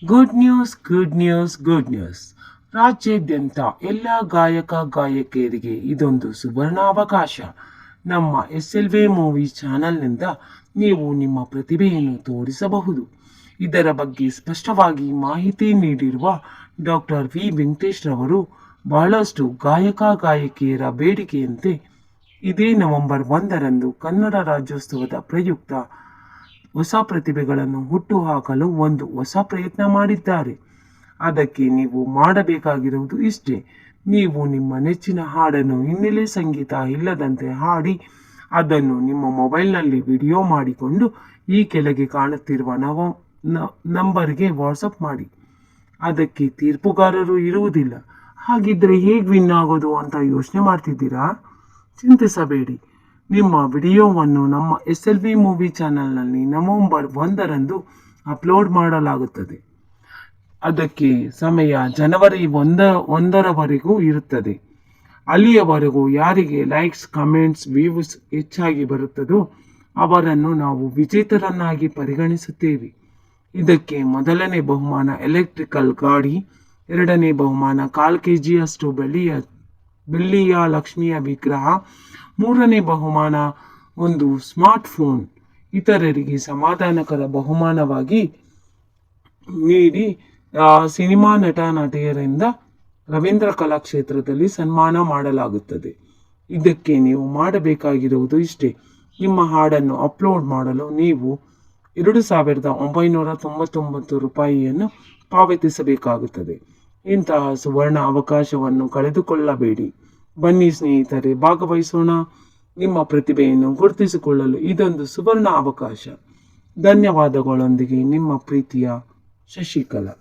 Good news good news good news. ರಾಜ್ಯಾದ್ಯಂತ ಎಲ್ಲ ಗಾಯಕ ಗಾಯಕಿಯರಿಗೆ ಇದೊಂದು ಸುವರ್ಣಾವಕಾಶ. ನಮ್ಮ SLV ಮೂವಿ ಚಾನಲ್ನಿಂದ ನೀವು ನಿಮ್ಮ ಪ್ರತಿಭೆಯನ್ನು ತೋರಿಸಬಹುದು. ಇದರ ಬಗ್ಗೆ ಸ್ಪಷ್ಟವಾಗಿ ಮಾಹಿತಿ ನೀಡಿರುವ ಡಾಕ್ಟರ್ ವಿ ವೆಂಕಟೇಶ್ ರವರು ಬಹಳಷ್ಟು ಗಾಯಕ ಗಾಯಕಿಯರ ಬೇಡಿಕೆಯಂತೆ ಇದೇ ನವೆಂಬರ್ 1ರಂದು ಕನ್ನಡ ರಾಜ್ಯೋತ್ಸವದ ಪ್ರಯುಕ್ತ ಹೊಸ ಪ್ರತಿಭೆಗಳನ್ನು ಹುಟ್ಟುಹಾಕಲು ಒಂದು ಹೊಸ ಪ್ರಯತ್ನ ಮಾಡಿದ್ದಾರೆ. ಅದಕ್ಕೆ ನೀವು ಮಾಡಬೇಕಾಗಿರುವುದು ಇಷ್ಟೇ. ನೀವು ನಿಮ್ಮ ನೆಚ್ಚಿನ ಹಾಡನ್ನು ಹಿನ್ನೆಲೆ ಸಂಗೀತ ಇಲ್ಲದಂತೆ ಹಾಡಿ ಅದನ್ನು ನಿಮ್ಮ ಮೊಬೈಲ್ನಲ್ಲಿ ವಿಡಿಯೋ ಮಾಡಿಕೊಂಡು ಈ ಕೆಳಗೆ ಕಾಣುತ್ತಿರುವ ನಂಬರ್ಗೆ ವಾಟ್ಸಪ್ ಮಾಡಿ. ಅದಕ್ಕೆ ತೀರ್ಪುಗಾರರು ಇರುವುದಿಲ್ಲ. ಹಾಗಿದ್ರೆ ಹೇಗೆ ವಿನ್ ಆಗೋದು ಅಂತ ಯೋಚನೆ ಮಾಡ್ತಿದ್ದೀರಾ? ಚಿಂತಿಸಬೇಡಿ. ನಿಮ್ಮ ವಿಡಿಯೋವನ್ನು ನಮ್ಮ SLV ಮೂವಿ ಚಾನಲ್ನಲ್ಲಿ ನವೆಂಬರ್ 1ರಂದು ಅಪ್ಲೋಡ್ ಮಾಡಲಾಗುತ್ತದೆ. ಅದಕ್ಕೆ ಸಮಯ ಜನವರಿ 1ರವರೆಗೂ ಇರುತ್ತದೆ. ಅಲ್ಲಿಯವರೆಗೂ ಯಾರಿಗೆ ಲೈಕ್ಸ್, ಕಮೆಂಟ್ಸ್, ವ್ಯೂಸ್ ಹೆಚ್ಚಾಗಿ ಬರುತ್ತದೋ ಅವರನ್ನು ನಾವು ವಿಜೇತರನ್ನಾಗಿ ಪರಿಗಣಿಸುತ್ತೇವೆ. ಇದಕ್ಕೆ ಮೊದಲನೇ ಬಹುಮಾನ ಎಲೆಕ್ಟ್ರಿಕಲ್ ಗಾಡಿ, ಎರಡನೇ ಬಹುಮಾನ 1/4 kg ಬೆಳ್ಳಿಯ ಲಕ್ಷ್ಮಿಯ ವಿಗ್ರಹ, ಮೂರನೇ ಬಹುಮಾನ ಒಂದು ಸ್ಮಾರ್ಟ್ ಫೋನ್ ಇತರರಿಗೆ ಸಮಾಧಾನಕರ ಬಹುಮಾನವಾಗಿ ನೀಡಿ ಸಿನಿಮಾ ನಟ ನಟಿಯರಿಂದ ರವೀಂದ್ರ ಕಲಾಕ್ಷೇತ್ರದಲ್ಲಿ ಸನ್ಮಾನ ಮಾಡಲಾಗುತ್ತದೆ. ಇದಕ್ಕೆ ನೀವು ಮಾಡಬೇಕಾಗಿರುವುದು ಇಷ್ಟೇ. ನಿಮ್ಮ ಹಾಡನ್ನು ಅಪ್ಲೋಡ್ ಮಾಡಲು ನೀವು 2,999 ರೂಪಾಯಿಯನ್ನು ಪಾವತಿಸಬೇಕಾಗುತ್ತದೆ. ಇಂತಹ ಸುವರ್ಣ ಅವಕಾಶವನ್ನು ಕಳೆದುಕೊಳ್ಳಬೇಡಿ. ಬನ್ನಿ ಸ್ನೇಹಿತರೆ, ಭಾಗವಹಿಸೋಣ. ನಿಮ್ಮ ಪ್ರತಿಭೆಯನ್ನು ಗುರುತಿಸಿಕೊಳ್ಳಲು ಇದೊಂದು ಸುವರ್ಣ ಅವಕಾಶ. ಧನ್ಯವಾದಗಳೊಂದಿಗೆ ನಿಮ್ಮ ಪ್ರೀತಿಯ ಶಶಿಕಲಾ.